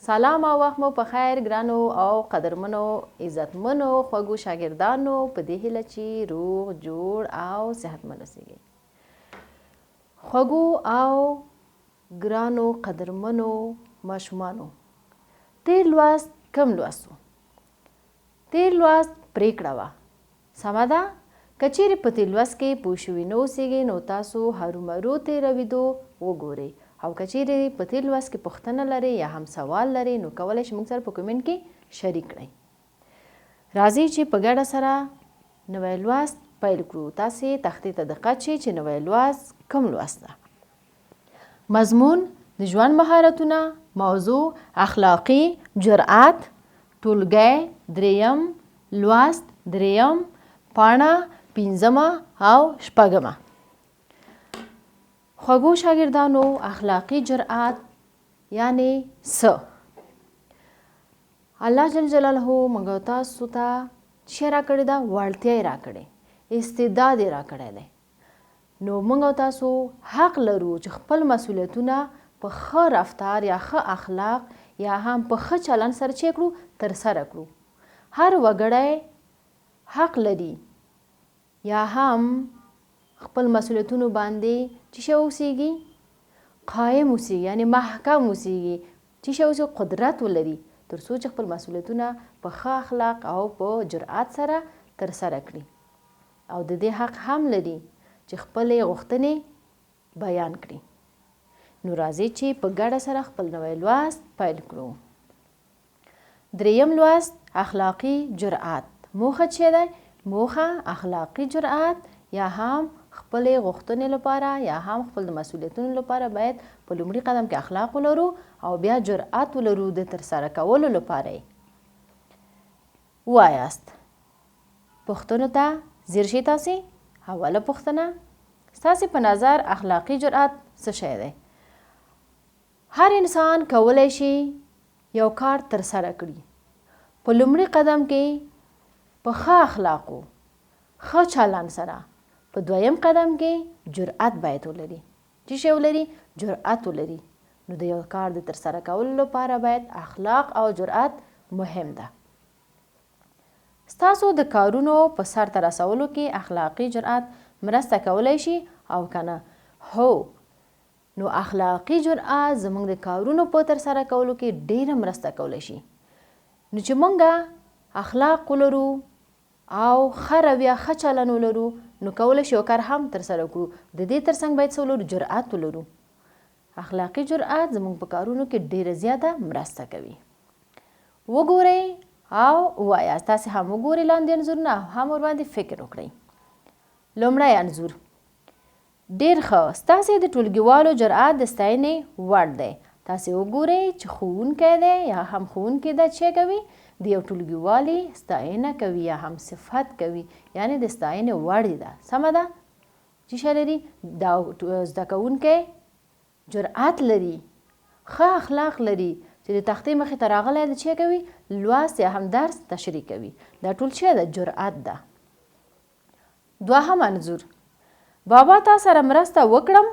سلام او وخت مو په خیر ګرانو او قدرمنو عزتمنو خوږو شاګردانو په دې هیله چې روغ جوړ او صحتمند اوسئ. خوږو او ګرانو قدرمنو ماشومانو، تیر لوست کم لوستو؟ تیر لوست پریکړه وه. سمه ده؟ که چیرې په تیر لوست کې پوه شوي نه اوسېږئ نو تاسو هرومرو تېرویدو وګورئ، او که چیرې په تیر لوست کې پوښتنه لرئ یا هم سوال لرئ نو کولی شئ موږ سره په کمنټ کې شریک کړئ. راځئ چې په ګډه سره نوی لوست پیل کړو. تاسې تختې ته دقت شئ چې نوی لوست کوم لوست ده. مضمون د ژوند مهارتونه، موضوع اخلاقي جرأت، ټولګی دریم، لوست دریم، پاڼه پنځمه او شپږمه. خوږو شاګردانو، اخلاقي جرأت یعنې څه؟ الله جل جلاله موږ تاسو ته څه راکړې ده؟ وړتیا یې راکړې، استعداد یې راکړی دی. نو موږ تاسو حق لرو چې خپل مسؤلیتونه په ښه رفتار یا ښه اخلاق یا هم په ښه چلند سره چې کړو ترسره کړو. هر وګړی حق لري یا هم خپل مسؤلیتونو باندې چې شه اوسېږي قایم اوسېږي، یعنې محکم اوسېږي، چې شه اوسېږي قدرت ولري تر څو چې خپل مسؤلیتونه په ښه اخلاق او په جرأت سره ترسره کړي، او د دې حق هم لري چې خپلې غوښتنې بیان کړي. نو راځئ چې په ګډه سره خپل نوی لوست پیل کړو. دریم لوست اخلاقي جرأت. موخه څه ده؟ موخه اخلاقي جرأت یا هم خپلې غوښتنې لپاره یا هم خپل د مسؤلیتونو لپاره باید په لومړي قدم کې اخلاق ولرو او بیا جرأت ولرو د ترسره کولو لپاره یې. وایاست پوښتنو ته ځیر شئ. تاسې اوله پوښتنه، ستاسې په نظر اخلاقي جرأت څه شی دی؟ هر انسان کولی شي یو کار ترسره کړي. په لومړي قدم کې په ښه اخلاقو ښه چلند سره، په دویم قدم کې جرأت باید ولري. چې شی ولري؟ جرأت ولري. نو د یو کار د ترسره کولو لپاره باید اخلاق او جرأت مهم ده. ستاسو د کارونو په سرته رسولو کې اخلاقي جرأت مرسته کولی شي او که نه؟ هو. نو اخلاقي جرأت زموږ د کارونو په ترسره کولو کې ډیره مرسته کولی شي. نو چې موږ اخلاق ولرو او ښه رویه ښه چلند ولرو نو کولی شو یو کار هم ترسره کړو. د دې ترڅنګ باید څه ولرو؟ جرأت ولرو. اخلاقي جرأت زموږ په کارونو کې ډیره زیاته مرسته کوي. وګورئ او ووایاست. تاسې هم وګورئ لاندې انځورونه او هم ورباندې فکر وکړئ. لومړی انځور ډیر ښه. ستاسې د ټولګیوالو جرأت د ستاینې وړ دی. تاسې وګورئ چې ښوونکی دی یا هم ښوونکې ده چې کوي د یو ټولګیوالي ستاینه کوي یا هم صفت کوي، یعنې د ستاینې وړ ده. سمه ده؟ چې څه لري؟ دا زده کوونکی جرأت لري، ښه اخلاق لري چې د تختې مخې ته راغلی د چې کوي لوست یا هم درس تشریح کوي. دا ټول څه ده؟ جرأت ده. دوهم انځور بابا تا سره مرسته وکړم.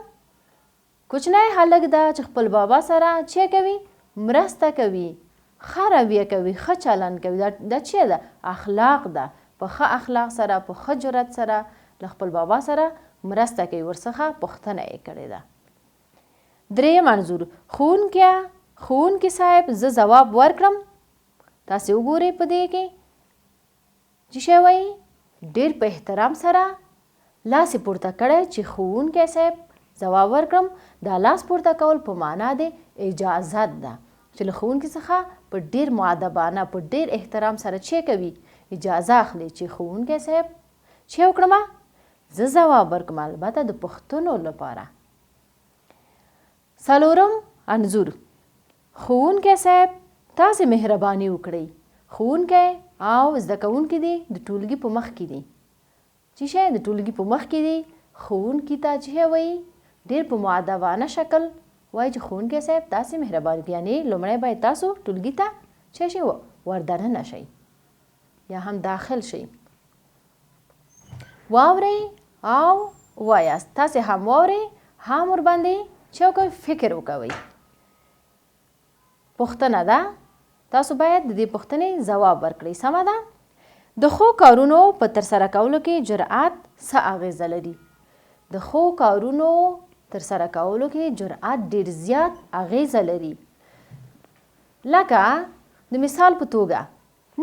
کوچنی هلک ده چې خپل بابا سره چې کوي مرسته کوي، ښه رویه کوي، ښه چلند کوي. دا څه ده؟ اخلاق ده. په ښه اخلاق سره په ښه جرأت سره له خپل بابا سره مرسته کوي، ورڅخه پوښتنه یې کړې ده. دریم انځور ښوونکي صاحب زه ځواب ورکړم. تاسې وګورئ په دې کې چې څه وایي؟ ډېر په احترام سره لاس یې پورته کړی چې ښوونکی صاحب ځواب ورکړم. دا لاس پورته کول په معنا د اجازت ده چې له ښوونکي څخه په ډېر مؤدبانه په ډېر احترام سره چې کوي اجازه اخلي چې ښوونکی صاحب چې وکړم زه ځواب ورکړم، البته د پوښتنو لپاره. څلورم انځور ښوونکی صاحب تاسې مهرباني وکړئ. ښوونکی او زده کوونکي دي د ټولګي په مخ کې دي. چې شی د ټولګي په مخ کې دي، ښوونکي ته چې وایي ډېر په مؤدبانه شکل وایي چې ښوونکی صاحب تاسې مهرباني وکړئ، یعنې لومړی باید تاسو ټولګي ته چې شی وردننه شئ یا هم داخل شئ. واورئ او وایاست. تاسې هم واورئ هم ورباندې چې فکر وکوئ. پوښتنه ده، تاسو باید د دې پوښتنې ځواب ورکړئ. سمه ده؟ د ښو کارونو په ترسره کولو کې جرأت څه اغیزه لري؟ د ښو کارونو ترسره کولو کې جرأت ډیر زیات اغیزه لري. لکه د مثال په توګه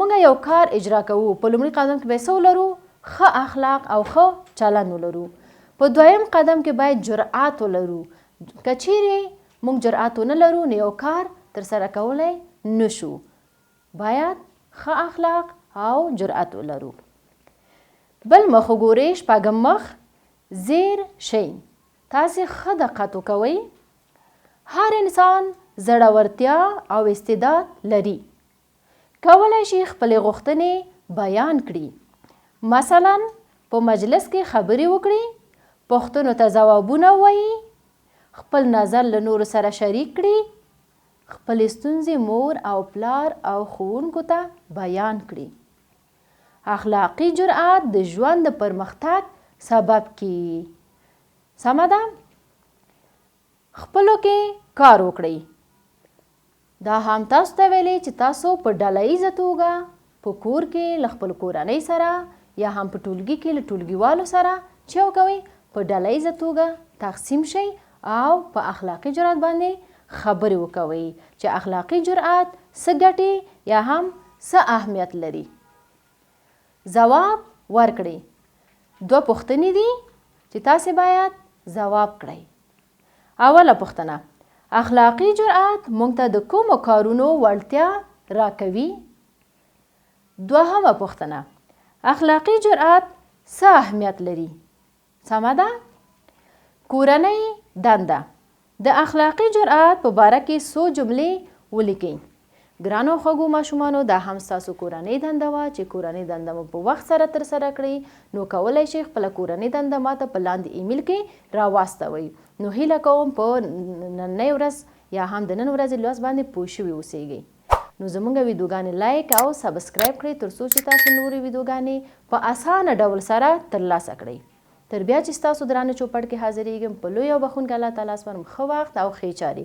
موږ یو کار اجرا کوو، په لومړي قدم کې باید څه ولرو؟ ښه اخلاق او ښه چلند ولرو. په دویم قدم کې باید جرأت ولرو. که چیرې موږ جرأت ونه لرو نو یو کار ترسره کولی نشو. باید ښه اخلاق او جرأت ولرو. بل مخ وګورئ، شپږم مخ زیر شئ. تاسې ښه دقت وکوئ. هر انسان زړورتیا او استعداد لري. کولی شي خپلې غوښتنې بیان کړي. مثلا په مجلس کې خبرې وکړي، پوښتنو ته ځوابونه ووایي، خپل نظر له نورو سره شریک کړي، خپلې ستونزې مور او پلار او ښوونکو ته بیان کړي. اخلاقي جرأت د ژوند د پرمختګ سبب کیږي. سمه ده؟ خپلو کې کار وکړئ. دا هم تاسو ته ویلې چې تاسو په ډله ییزه توګه په کور کې له خپل کورنۍ سره یا هم په ټولګي کې له ټولګیوالو سره چې وکوئ په ډله ییزه توګه تقسیم شئ او په اخلاقي جرأت باندې خبرې وکوئ چې اخلاقي جرأت څه ګټې یا هم څه اهمیت لري. ځواب ورکړئ. دوه پوښتنې دي چې تاسې باید ځواب کړئ. اوله پوښتنه: اخلاقي جرأت موږ ته د کومو کارونو وړتیا راکوي؟ دوهمه پوښتنه: اخلاقي جرأت څه اهمیت لري؟ سمه ده؟ کورنۍ دنده. د اخلاقي جرأت په باره کې څو جملې ولیکئ. ګرانو خوږو ماشومانو، دا هم ستاسو کورنۍ دنده وه چې کورنۍ دنده مو په وخت سره ترسره کړئ. نو کولی شئ خپله کورنۍ دنده ماته په لاندې ایمیل کې راواستوئ. نو هیله کوم په نننۍ ورځ یا هم د نن ورځې لوست باندې پوه شوي اوسیږئ. نو زموږ ویډیوګانې لایک او سبسکرایب کړئ تر څو چې تاسو نورې ویډیوګانې په اسانه ډول سره ترلاسه کړئ. تر بیا چې ستاسو درانه چوپړ کې حاضرېږم، په لوی او بخښونکي الله تعالی سپارم. ښه وخت او ښې چارې.